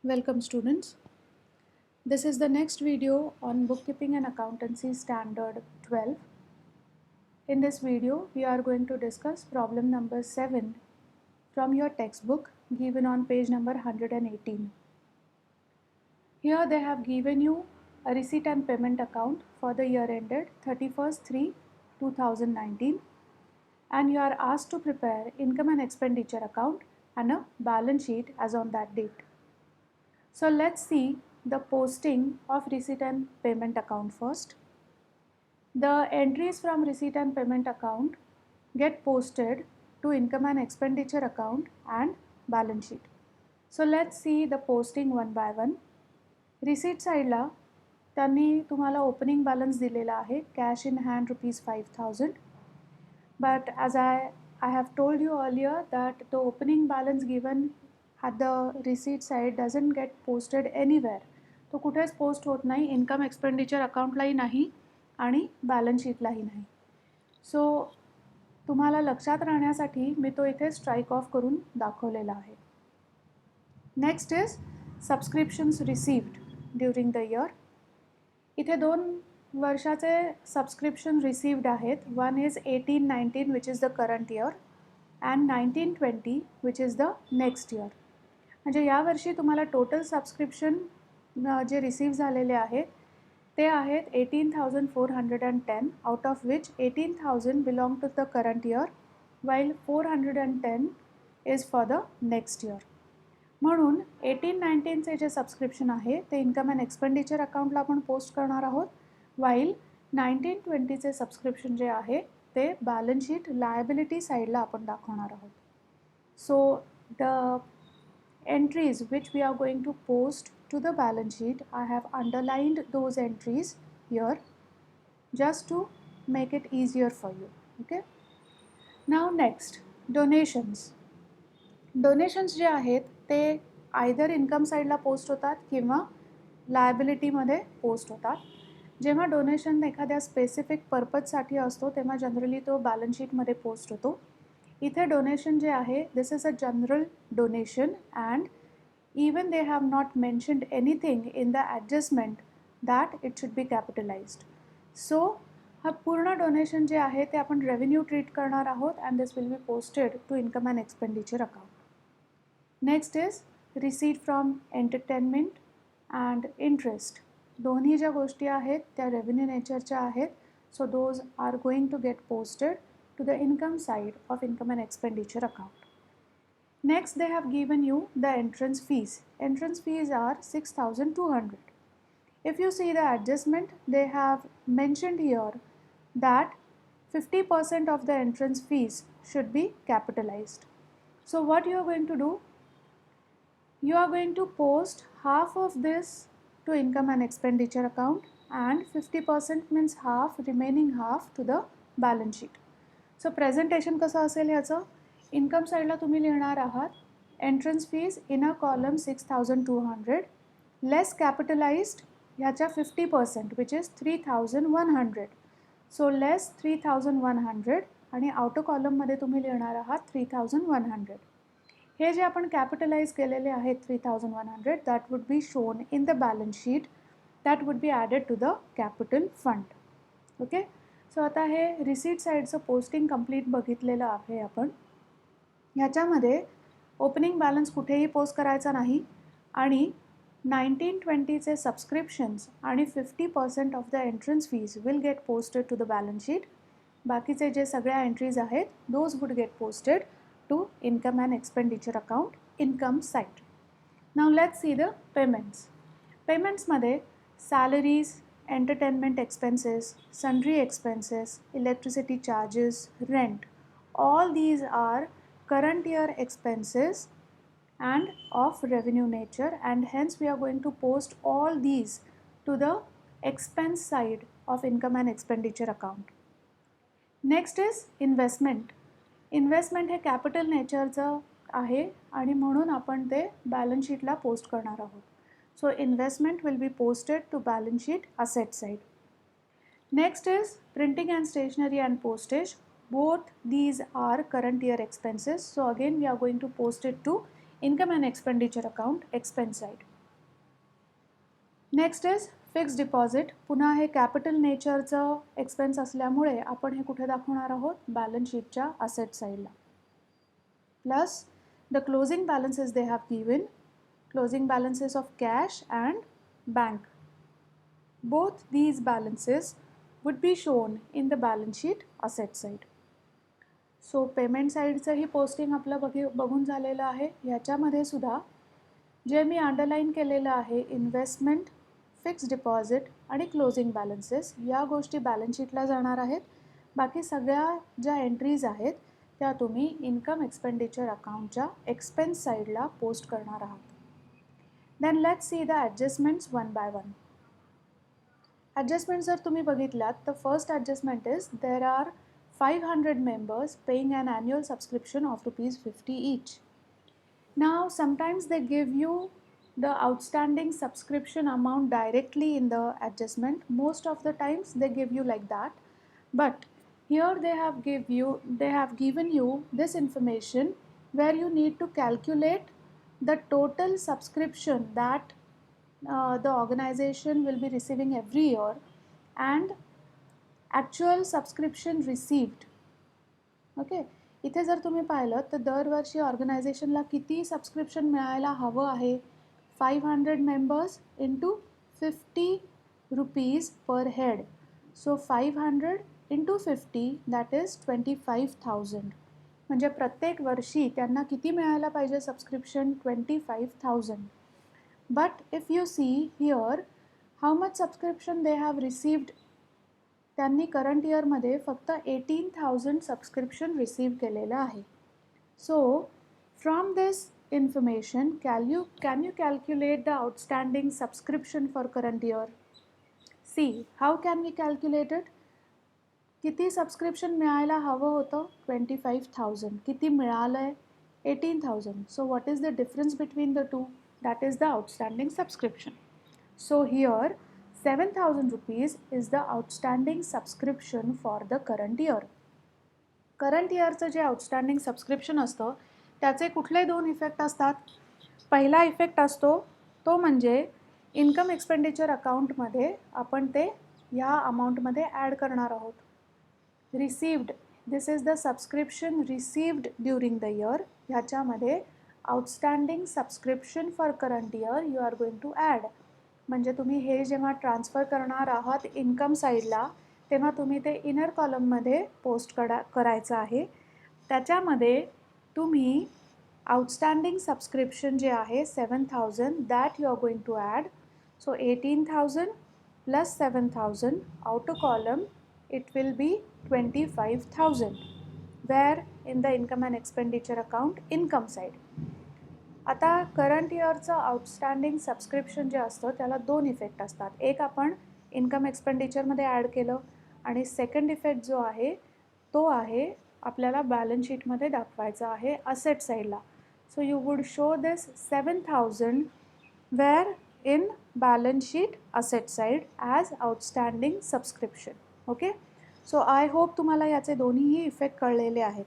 Welcome students. This is the next video on Bookkeeping and Accountancy Standard 12. In this video, we are going to discuss problem number 7 from your textbook given on page number 118. Here they have given you a receipt and payment account for the year ended 31st-3-2019 and you are asked to prepare income and expenditure account and a balance sheet as on that date. So let's see the posting of receipt and payment account first. The entries from receipt and payment account get posted to income and expenditure account and balance sheet. So let's see the posting one by one. Receipt साईडला त्यांनी तुम्हाला opening balance दिलेला आहे cash in hand ₹5,000. But as I have told you earlier that the opening balance given at the receipt side doesn't get posted anywhere. तो कुठेच post होत नाही, income expenditure अकाउंटलाही नाही आणि बॅलन्स शीटलाही नाही. सो तुम्हाला लक्षात राहण्यासाठी मी तो इथे स्ट्राइक ऑफ करून दाखवलेला आहे. Next is subscriptions received during the year. इथे 2 वर्षाचे सबस्क्रिप्शन रिसीव्ड आहेत. One is 18-19 which is the current year and 19-20 which is the next year. म्हणजे यावर्षी तुम्हाला टोटल सबस्क्रिप्शन जे रिसीव्ह झालेले आहेत ते आहेत 18,410 out of which 18,000 belong to the current year while 410 is for the next year. म्हणून 18-19चे जे सबस्क्रिप्शन आहे ते इन्कम अँड एक्सपेंडिचर अकाउंटला आपण पोस्ट करणार आहोत वाईल 19-20चे सबस्क्रिप्शन जे आहे ते बॅलन्स शीट लायबिलिटी साईडला आपण दाखवणार आहोत. So the entries which we are going to post to the balance sheet, I have underlined those entries here just to make it easier for you. Okay. Now next, donations. Donations जे आहेत ते either income साईडला post होतात किंवा लायबिलिटीमध्ये post होतात. जेव्हा donation एखाद्या specific पर्पजसाठी असतो तेव्हा जनरली तो बॅलन्स शीटमध्ये पोस्ट होतो. इथे डोनेशन जे आहे this is a general donation and even they have not mentioned anything in the adjustment that it should be capitalized. So हा पूर्ण डोनेशन जे आहे ते आपण रेव्हेन्यू ट्रीट करणार आहोत and this will be posted to income and expenditure account. Next is receipt from entertainment and interest. दोन्ही ज्या गोष्टी आहेत त्या रेव्हेन्यू नेचरच्या आहेत. So those are going to get posted to the income side of income and expenditure account. Next, they have given you the entrance fees. Entrance fees are 6,200. If you see the adjustment, they have mentioned here that 50% of the entrance fees should be capitalized. So what you are going to do? You are going to post half of this to income and expenditure account and 50% means half, remaining half to the balance sheet. So presentation कसं असेल याचं? Income साईडला तुम्ही लिहिणार आहात entrance fees in a column 6,200 less capitalized ह्याच्या 50% which is 3,100. So less 3,100 आणि outer कॉलममध्ये तुम्ही लिहिणार आहात 3,100. हे जे आपण कॅपिटलाइज केलेले आहेत 3,100 that would be shown in the balance sheet that would be added to the capital fund. Okay. So आता हे रिसीट साईडचं पोस्टिंग कंप्लीट बघितलेलं आहे आपण. ह्याच्यामध्ये ओपनिंग बॅलन्स कुठेही पोस्ट करायचा नाही आणि 19-20चे सबस्क्रिप्शन्स आणि 50% of the entrance fees will get posted to the balance sheet. बाकीचे जे सगळ्या एंट्रीज आहेत those would get posted to income and expenditure account income side. Now let's see the payments. पेमेंट्समध्ये salaries, entertainment expenses, sundry expenses, electricity charges, rent, all these are current year expenses and of revenue nature and hence we are going to post all these to the expense side of income and expenditure account. Next is investment. Investment हे capital natureचं आहे आणि म्हणून आपण ते balance sheetला post करणार आहोत. So investment will be posted to balance sheet asset side. Next is printing and stationery and postage. Both these are current year expenses. So again we are going to post it to income and expenditure account expense side. Next is fixed deposit. पुन्हा हे capital नेचरचं expense असल्यामुळे आपण हे कुठे दाखवणार आहोत, balance शीटच्या asset साईडला. Plus the closing balances they have given, closing balances of cash and bank. Both these balances would be shown in the balance sheet asset side. So payment साईडचंही posting आपलं बघून झालेलं आहे. ह्याच्यामध्ये सुद्धा जे मी अंडरलाईन केलेलं आहे, इन्व्हेस्टमेंट, फिक्स्ड डिपॉझिट आणि क्लोजिंग बॅलन्सेस, या गोष्टी बॅलन्स शीटला जाणार आहेत. बाकी सगळ्या ज्या एंट्रीज आहेत त्या तुम्ही इन्कम एक्सपेंडिचर अकाउंटच्या एक्सपेन्स साईडला पोस्ट करणार आहात. Then let's see the adjustments one by one. Adjustment जर तुम्ही बघितलात तर first adjustment is there are 500 members paying an annual subscription of ₹50 each. Now sometimes they give you the outstanding subscription amount directly in the adjustment. Most of the times they give you like that, but here they have given you this information where you need to calculate the total subscription that the organization will be receiving every year and actual subscription received. Okay, इथे जर तुम्ही पाहिलं तर दरवर्षी ऑर्गनायझेशनला किती subscription मिळायला हवं आहे, 500 मेंबर्स इंटू ₹50 पर head. So 500 into 50 that is 25,000. म्हणजे प्रत्येक वर्षी त्यांना किती मिळायला पाहिजे subscription, 25,000. But if you see here how much subscription they have received, त्यांनी करंट इयरमध्ये फक्त 18,000 सबस्क्रिप्शन रिसीव केलेलं आहे. So from this information can you calculate the outstanding subscription for current year. See how can we calculate it. किती subscription मिळायला हवं होतं, 25,000. किती मिळालं आहे, 18,000. सो what is the difference between the two, that is the outstanding subscription. So here ₹7,000 is the outstanding subscription for the current year. Current इयरचं जे outstanding subscription असतं त्याचे कुठले दोन इफेक्ट असतात. पहिला इफेक्ट असतो तो म्हणजे इन्कम एक्सपेंडिचर अकाउंटमध्ये आपण ते ह्या अमाऊंटमध्ये ॲड करणार आहोत. Received, this is the subscription received during the year. ह्याच्यामध्ये outstanding subscription for current year you are going to add. म्हणजे तुम्ही हे जेव्हा ट्रान्सफर करणार आहात इन्कम साईडला तेव्हा तुम्ही ते इनर कॉलममध्ये पोस्ट करायचं आहे. त्याच्यामध्ये तुम्ही आउटस्टँडिंग सबस्क्रिप्शन जे आहे 7,000 that you are going to add. So 18,000 plus 7,000 outer column it will be 25,000 where in the income and expenditure account income side. आता करंट इयरचं आउटस्टँडिंग सबस्क्रिप्शन जे असतं त्याला दोन इफेक्ट असतात. एक आपण इन्कम एक्सपेंडिचरमध्ये ॲड केलं आणि सेकंड इफेक्ट जो आहे तो आहे आपल्याला बॅलन्स शीटमध्ये दाखवायचा आहे असेट साईडला. So you would show this 7,000 where in balance sheet asset side as outstanding subscription. Okay, so I hope तुम्हाला याचे दोन्हीही इफेक्ट कळलेले आहेत.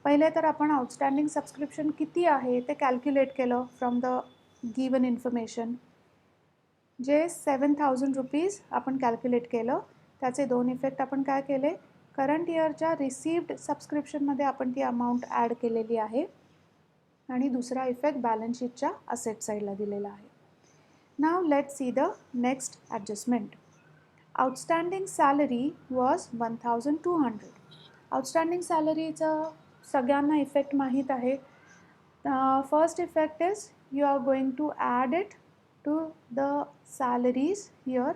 पहिले तर आपण आउटस्टँडिंग सबस्क्रिप्शन किती आहे ते कॅल्क्युलेट केलं फ्रॉम द गिवन इन्फॉर्मेशन. जे ₹7,000 आपण कॅल्क्युलेट केलं त्याचे दोन इफेक्ट आपण काय केले, करंट इयरच्या रिसिव्ड सबस्क्रिप्शनमध्ये आपण ती अमाऊंट ॲड केलेली आहे आणि दुसरा इफेक्ट बॅलन्स शीटच्या असेट साईडला दिलेला आहे. Now let's see the next adjustment. Outstanding salary was 1,200. Outstanding सॅलरीचं सगळ्यांना इफेक्ट माहीत आहे. First effect is you are going to add it to the salaries here.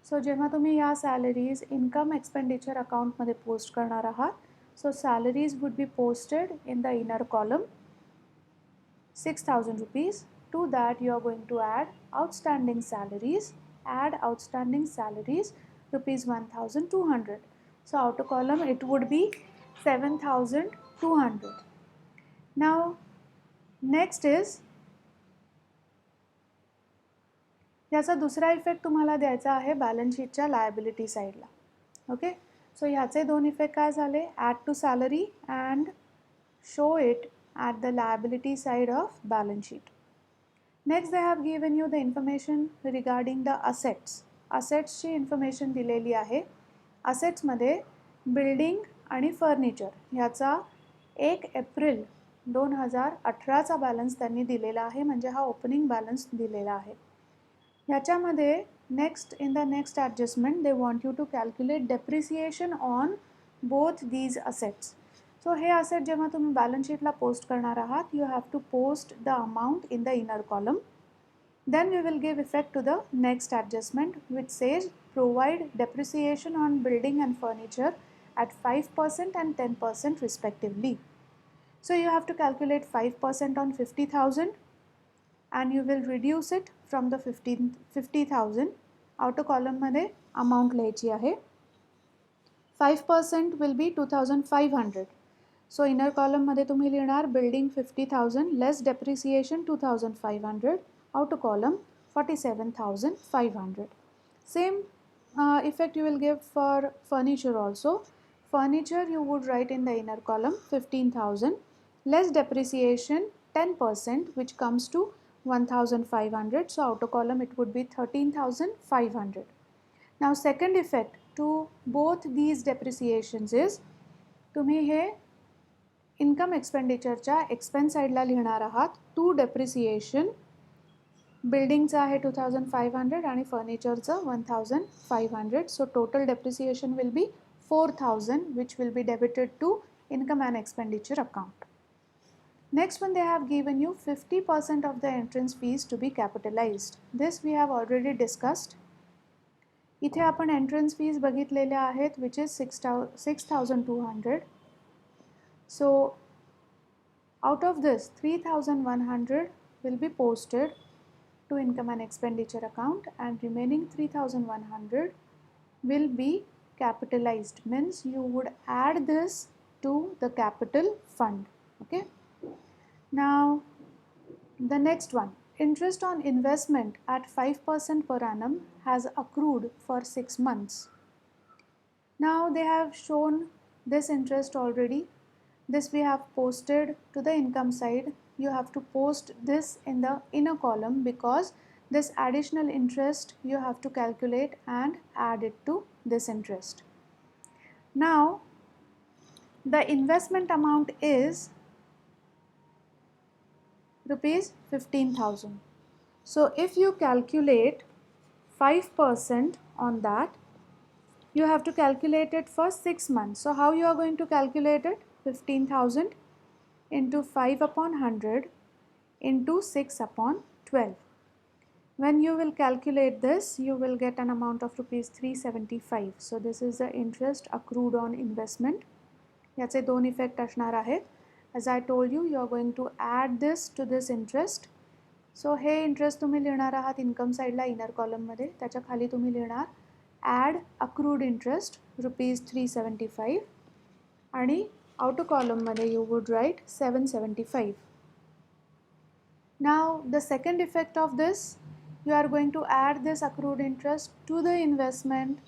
So जेव्हा तुम्ही या सॅलरीज इन्कम एक्सपेंडिचर अकाउंटमध्ये पोस्ट करणार आहात, so salaries would be posted in the inner column ₹6,000. To that you are going to add outstanding salaries, add outstanding salaries ₹1,200. So outer column it would be 7,200. Now next is याचा दुसरा effect तुम्हाला द्यायचा आहे balance शीटच्या liability साईडला. Okay, so ह्याचे दोन effect काय झाले, add to salary and show it at the liability side of balance sheet. Next, they have given you the information regarding the assets. Assets ची information दिलेली आहे. Assets मध्ये बिल्डिंग आणि फर्निचर ह्याचा 1 एप्रिल 2018चा बॅलन्स त्यांनी दिलेला आहे, म्हणजे हा ओपनिंग बॅलन्स दिलेला आहे. ह्याच्यामध्ये next in the next adjustment they want you to calculate depreciation on both these assets. So हे असेट जेव्हा तुम्ही बॅलन्स शीटला पोस्ट करणार आहात, you have to post the amount in the inner column. Then we will give effect to the next adjustment, which says provide depreciation on building and furniture at 5% and 10% respectively. So you have to calculate 5% on 50,000 and you will reduce it from the 50,000. Outer column मध्ये amount लिहायची आहे. 5% will be 2,500. So inner column मध्ये तुम्ही लिहिणार building 50,000 less depreciation 2,500. Outer column 47,500. Same effect you will give for furniture also. Furniture you would write in the inner column 15,000 less depreciation 10%, which comes to 1,500. So outer column it would be 13,500. Now second effect to both these depreciations is तुम्ही हे income एक्सपेंडिचरच्या expense साईडला लिहिणार आहात. To depreciation बिल्डिंगचं आहे 2,500 आणि फर्निचरचं 1,500. So total depreciation will be 4,000, which will be debited to income and expenditure account. Next one, they have given you 50% of the entrance fees to be capitalized. This we have already discussed. इथे आपण entrance fees बघितलेल्या आहेत, which is 6,200. So out of this 3,100 will be posted to income and expenditure account and remaining 3,100 will be capitalized, means you would add this to the capital fund. Okay, now the next one, interest on investment at 5% per annum has accrued for 6 months. Now they have shown this interest already. This we have posted to the income side. You have to post this in the inner column because this additional interest you have to calculate and add it to this interest. Now the investment amount is rupees 15,000. So if you calculate 5% on that, you have to calculate it for 6 months. So how you are going to calculate it? 15,000 into 5 upon 100 into 6 upon 12. When you will calculate this, you will get an amount of rupees 375. So this is the interest accrued on investment. याचे दोन effect असणार आहेत. As I told you, you are going to add this to this interest. So हे interest तुम्ही लिहिणार आहात income साईडला inner कॉलममध्ये. त्याच्या खाली तुम्ही लिहिणार ॲड अक्रूड इंटरेस्ट रुपीज 375 आणि outer column मध्ये you would write 775. Now the second effect of this, you are going to add this accrued interest to the investment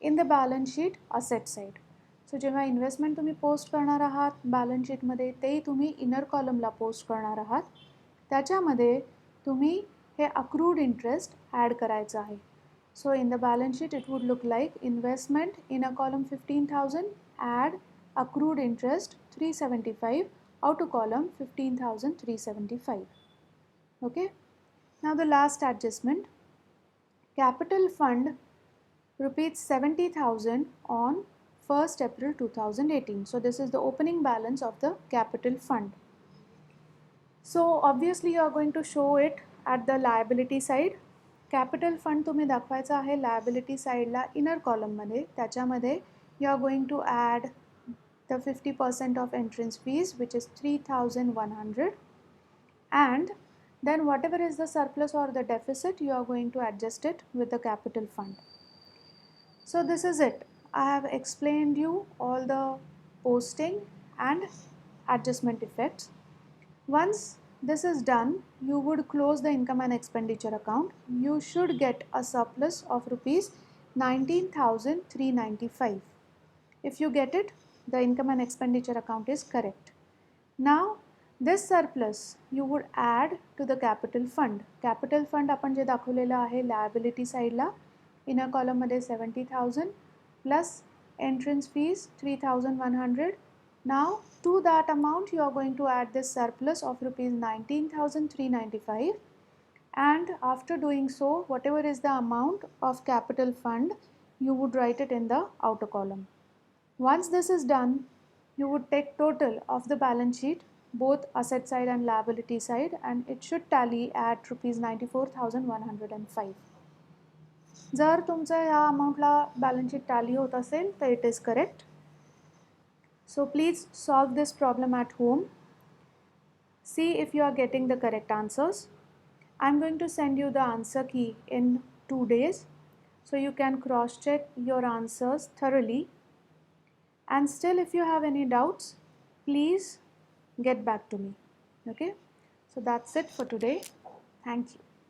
in the balance sheet asset side. So जेव्हा investment तुम्ही post करणार आहात balance शीटमध्ये, तेही तुम्ही inner कॉलमला post करणार आहात. त्याच्यामध्ये तुम्ही हे अक्रूड इंटरेस्ट ॲड करायचं आहे. So in the balance sheet it would look like investment inner column 15,000 add accrued interest 375, outer column 15,375. Okay, now the last adjustment, capital fund rupees 70,000 on 1st April 2018. So this is the opening balance of the capital fund. So obviously you are going to show it at the liability side. Capital fund तुम्ही दाखवायचा आहे liability sideला inner column मध्ये. त्याच्यामध्ये you are going to add the 50% of entrance fees, which is 3,100, and then whatever is the surplus or the deficit, you are going to adjust it with the capital fund. So this is it. I have explained you all the posting and adjustment effects. Once this is done, you would close the income and expenditure account. You should get a surplus of rupees 19,395. If you get it, the income and expenditure account is correct. Now This surplus you would add to the capital fund. Capital fund आपण जे दाखवलेलं आहे liability साईडला inner column मध्ये 70,000 plus entrance fees 3,100. Now to that amount you are going to add this surplus of rupees 19,395, and after doing so whatever is the amount of capital fund you would write it in the outer column. Once this is done, you would take total of the balance sheet, both asset side and liability side, and it should tally at rupees 94,105. जर तुमचं ह्या अमाऊंटला balance sheet tally होत असेल तर it is correct. So please solve this problem at home. See if you are getting the correct answers. I'm going to send you the answer key in 2 days, so you can cross check your answers thoroughly. And still, if you have any doubts, please get back to me. Okay, so that's it for today. Thank you.